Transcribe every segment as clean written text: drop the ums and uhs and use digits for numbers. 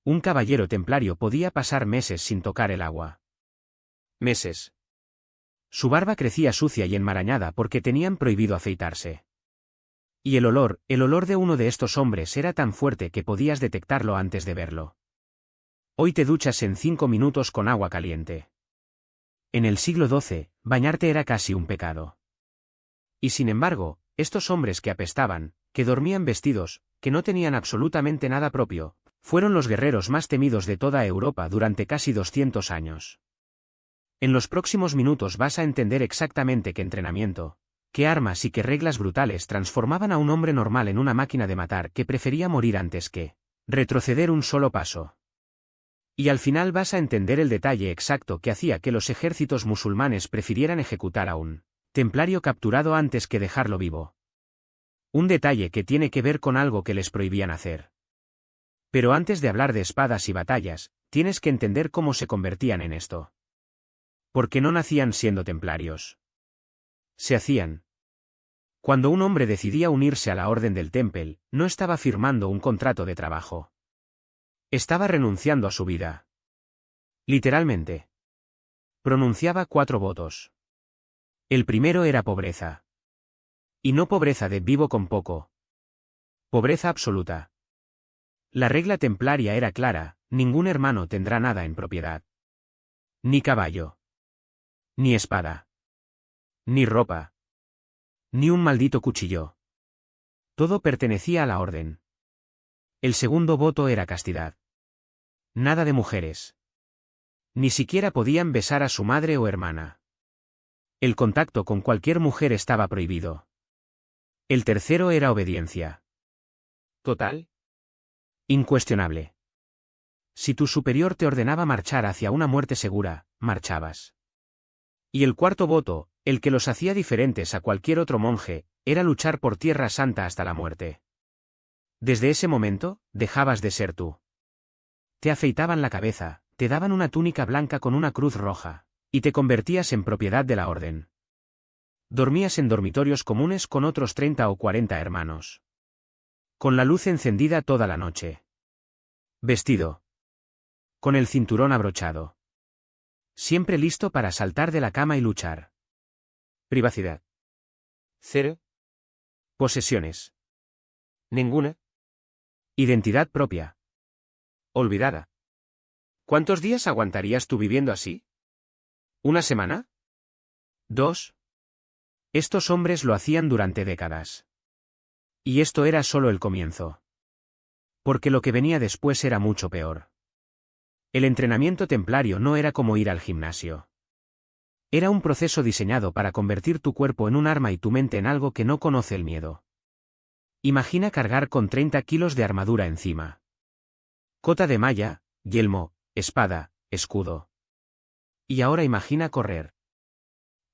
Un caballero templario podía pasar meses sin tocar el agua. Meses. Su barba crecía sucia y enmarañada porque tenían prohibido afeitarse. Y el olor de uno de estos hombres era tan fuerte que podías detectarlo antes de verlo. Hoy te duchas en 5 minutos con agua caliente. En el siglo XII, bañarte era casi un pecado. Y sin embargo, estos hombres que apestaban, que dormían vestidos, que no tenían absolutamente nada propio, fueron los guerreros más temidos de toda Europa durante casi 200 años. En los próximos minutos vas a entender exactamente qué entrenamiento, qué armas y qué reglas brutales transformaban a un hombre normal en una máquina de matar que prefería morir antes que retroceder un solo paso. Y al final vas a entender el detalle exacto que hacía que los ejércitos musulmanes prefirieran ejecutar a un templario capturado antes que dejarlo vivo. Un detalle que tiene que ver con algo que les prohibían hacer. Pero antes de hablar de espadas y batallas, tienes que entender cómo se convertían en esto. Porque no nacían siendo templarios. Se hacían. Cuando un hombre decidía unirse a la Orden del Temple, no estaba firmando un contrato de trabajo. Estaba renunciando a su vida. Literalmente. Pronunciaba 4 votos. El primero era pobreza. Y no pobreza de vivo con poco. Pobreza absoluta. La regla templaria era clara, ningún hermano tendrá nada en propiedad. Ni caballo. Ni espada. Ni ropa. Ni un maldito cuchillo. Todo pertenecía a la orden. El segundo voto era castidad. Nada de mujeres. Ni siquiera podían besar a su madre o hermana. El contacto con cualquier mujer estaba prohibido. El tercero era obediencia. ¿Total? Incuestionable. Si tu superior te ordenaba marchar hacia una muerte segura, marchabas. Y el cuarto voto, el que los hacía diferentes a cualquier otro monje, era luchar por Tierra Santa hasta la muerte. Desde ese momento, dejabas de ser tú. Te afeitaban la cabeza, te daban una túnica blanca con una cruz roja, y te convertías en propiedad de la orden. Dormías en dormitorios comunes con otros 30 o 40 hermanos. Con la luz encendida toda la noche. Vestido. Con el cinturón abrochado. Siempre listo para saltar de la cama y luchar. Privacidad. 0. Posesiones. Ninguna. Identidad propia. Olvidada. ¿Cuántos días aguantarías tú viviendo así? ¿Una semana? 2. Estos hombres lo hacían durante décadas. Y esto era solo el comienzo. Porque lo que venía después era mucho peor. El entrenamiento templario no era como ir al gimnasio. Era un proceso diseñado para convertir tu cuerpo en un arma y tu mente en algo que no conoce el miedo. Imagina cargar con 30 kilos de armadura encima. Cota de malla, yelmo, espada, escudo. Y ahora imagina correr.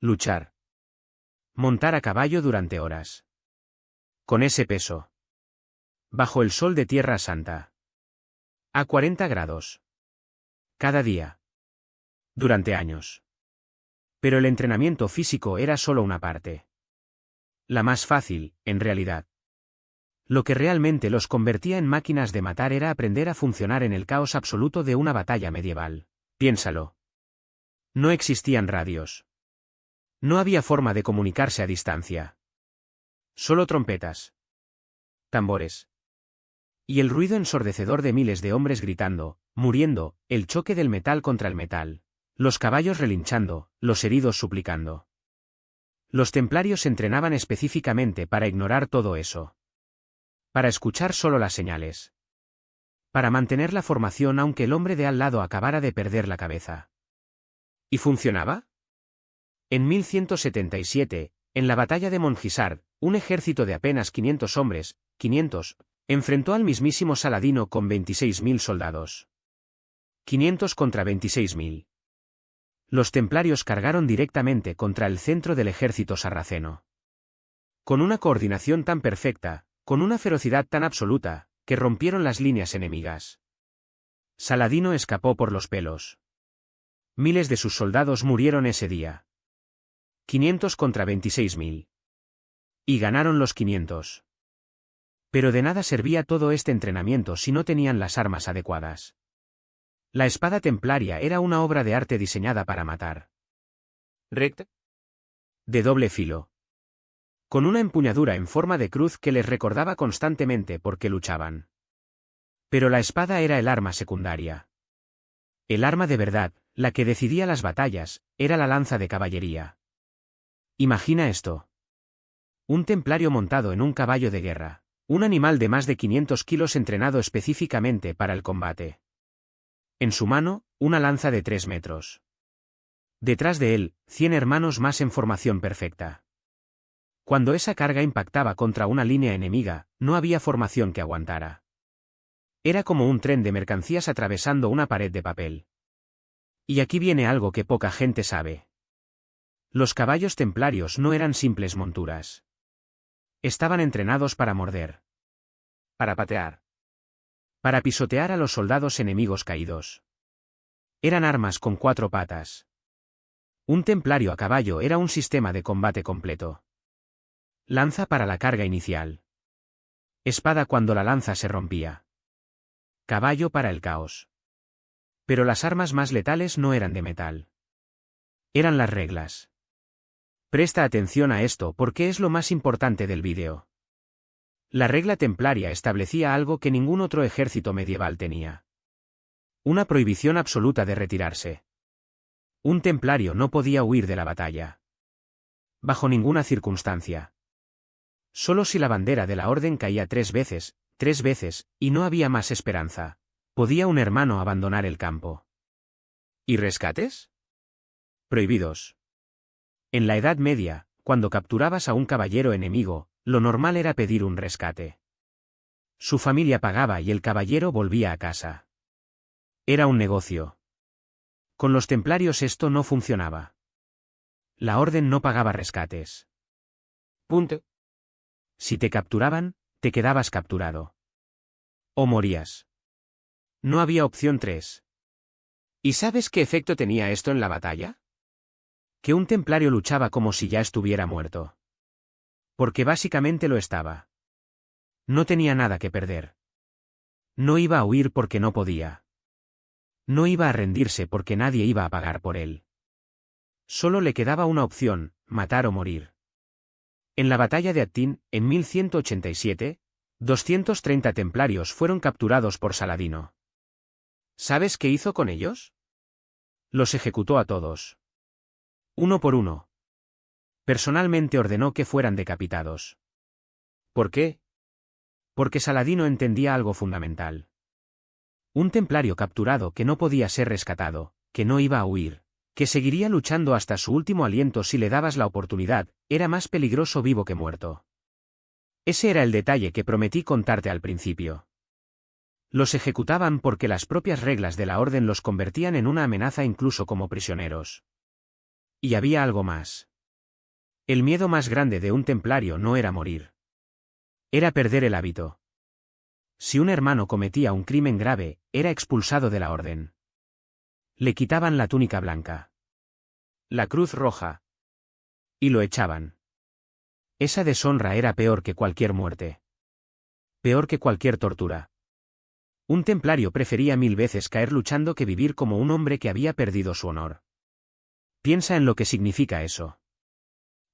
Luchar. Montar a caballo durante horas. Con ese peso. Bajo el sol de Tierra Santa. A 40 grados. Cada día. Durante años. Pero el entrenamiento físico era solo una parte. La más fácil, en realidad. Lo que realmente los convertía en máquinas de matar era aprender a funcionar en el caos absoluto de una batalla medieval. Piénsalo. No existían radios. No había forma de comunicarse a distancia. Solo trompetas. Tambores. Y el ruido ensordecedor de miles de hombres gritando, muriendo, el choque del metal contra el metal. Los caballos relinchando, los heridos suplicando. Los templarios entrenaban específicamente para ignorar todo eso. Para escuchar solo las señales. Para mantener la formación aunque el hombre de al lado acabara de perder la cabeza. ¿Y funcionaba? En 1177, en la batalla de Montgisard, un ejército de apenas 500 hombres, 500, enfrentó al mismísimo Saladino con 26.000 soldados. 500 contra 26.000. Los templarios cargaron directamente contra el centro del ejército sarraceno. Con una coordinación tan perfecta, con una ferocidad tan absoluta, que rompieron las líneas enemigas. Saladino escapó por los pelos. Miles de sus soldados murieron ese día. 500 contra 26.000. Y ganaron los 500. Pero de nada servía todo este entrenamiento si no tenían las armas adecuadas. La espada templaria era una obra de arte diseñada para matar. Recta. De doble filo. Con una empuñadura en forma de cruz que les recordaba constantemente por qué luchaban. Pero la espada era el arma secundaria. El arma de verdad, la que decidía las batallas, era la lanza de caballería. Imagina esto. Un templario montado en un caballo de guerra. Un animal de más de 500 kilos entrenado específicamente para el combate. En su mano, una lanza de 3 metros. Detrás de él, 100 hermanos más en formación perfecta. Cuando esa carga impactaba contra una línea enemiga, no había formación que aguantara. Era como un tren de mercancías atravesando una pared de papel. Y aquí viene algo que poca gente sabe. Los caballos templarios no eran simples monturas. Estaban entrenados para morder. Para patear. Para pisotear a los soldados enemigos caídos. Eran armas con 4 patas. Un templario a caballo era un sistema de combate completo. Lanza para la carga inicial. Espada cuando la lanza se rompía. Caballo para el caos. Pero las armas más letales no eran de metal. Eran las reglas. Presta atención a esto porque es lo más importante del vídeo. La regla templaria establecía algo que ningún otro ejército medieval tenía. Una prohibición absoluta de retirarse. Un templario no podía huir de la batalla. Bajo ninguna circunstancia. Solo si la bandera de la orden caía 3 veces, y no había más esperanza, podía un hermano abandonar el campo. ¿Y rescates? Prohibidos. En la Edad Media, cuando capturabas a un caballero enemigo, lo normal era pedir un rescate. Su familia pagaba y el caballero volvía a casa. Era un negocio. Con los templarios esto no funcionaba. La orden no pagaba rescates. Punto. Si te capturaban, te quedabas capturado. O morías. No había opción 3. ¿Y sabes qué efecto tenía esto en la batalla? Que un templario luchaba como si ya estuviera muerto. Porque básicamente lo estaba. No tenía nada que perder. No iba a huir porque no podía. No iba a rendirse porque nadie iba a pagar por él. Solo le quedaba una opción, matar o morir. En la batalla de Attin, en 1187, 230 templarios fueron capturados por Saladino. ¿Sabes qué hizo con ellos? Los ejecutó a todos. Uno por uno. Personalmente ordenó que fueran decapitados. ¿Por qué? Porque Saladino entendía algo fundamental. Un templario capturado que no podía ser rescatado, que no iba a huir, que seguiría luchando hasta su último aliento si le dabas la oportunidad, era más peligroso vivo que muerto. Ese era el detalle que prometí contarte al principio. Los ejecutaban porque las propias reglas de la orden los convertían en una amenaza incluso como prisioneros. Y había algo más. El miedo más grande de un templario no era morir. Era perder el hábito. Si un hermano cometía un crimen grave, era expulsado de la orden. Le quitaban la túnica blanca. La cruz roja. Y lo echaban. Esa deshonra era peor que cualquier muerte. Peor que cualquier tortura. Un templario prefería 1000 veces caer luchando que vivir como un hombre que había perdido su honor. Piensa en lo que significa eso.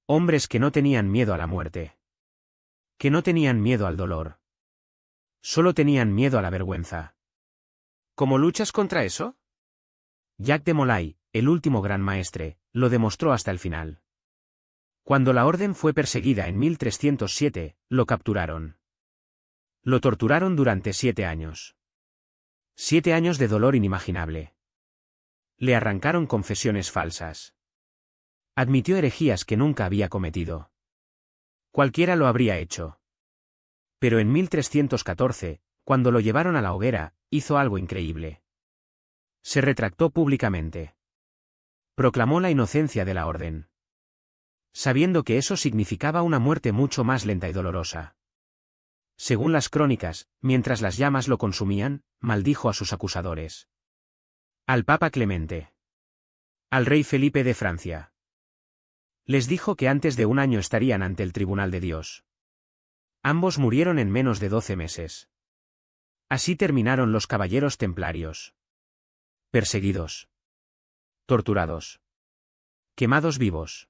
Hombres que no tenían miedo a la muerte. Que no tenían miedo al dolor. Solo tenían miedo a la vergüenza. ¿Cómo luchas contra eso? Jacques de Molay, el último gran maestre, lo demostró hasta el final. Cuando la orden fue perseguida en 1307, lo capturaron. Lo torturaron durante 7 años. 7 años de dolor inimaginable. Le arrancaron confesiones falsas. Admitió herejías que nunca había cometido. Cualquiera lo habría hecho. Pero en 1314, cuando lo llevaron a la hoguera, hizo algo increíble. Se retractó públicamente. Proclamó la inocencia de la orden. Sabiendo que eso significaba una muerte mucho más lenta y dolorosa. Según las crónicas, mientras las llamas lo consumían, maldijo a sus acusadores. Al Papa Clemente. Al rey Felipe de Francia. Les dijo que antes de un año estarían ante el tribunal de Dios. Ambos murieron en menos de 12 meses. Así terminaron los caballeros templarios. Perseguidos. Torturados. Quemados vivos.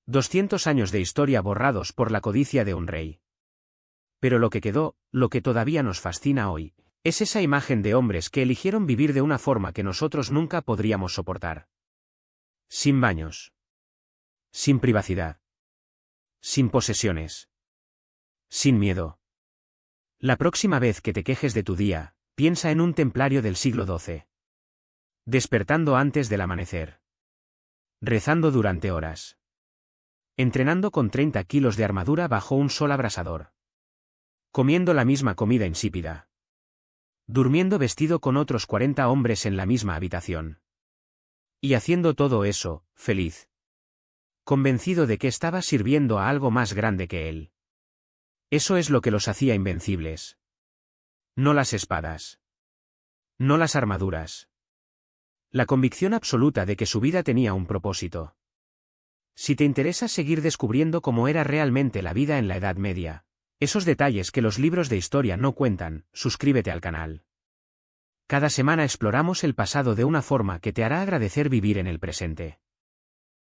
200 años de historia borrados por la codicia de un rey. Pero lo que quedó, lo que todavía nos fascina hoy, es esa imagen de hombres que eligieron vivir de una forma que nosotros nunca podríamos soportar. Sin baños. Sin privacidad. Sin posesiones. Sin miedo. La próxima vez que te quejes de tu día, piensa en un templario del siglo XII. Despertando antes del amanecer. Rezando durante horas. Entrenando con 30 kilos de armadura bajo un sol abrasador. Comiendo la misma comida insípida. Durmiendo vestido con otros 40 hombres en la misma habitación. Y haciendo todo eso, feliz. Convencido de que estaba sirviendo a algo más grande que él. Eso es lo que los hacía invencibles. No las espadas. No las armaduras. La convicción absoluta de que su vida tenía un propósito. Si te interesa seguir descubriendo cómo era realmente la vida en la Edad Media, esos detalles que los libros de historia no cuentan, suscríbete al canal. Cada semana exploramos el pasado de una forma que te hará agradecer vivir en el presente.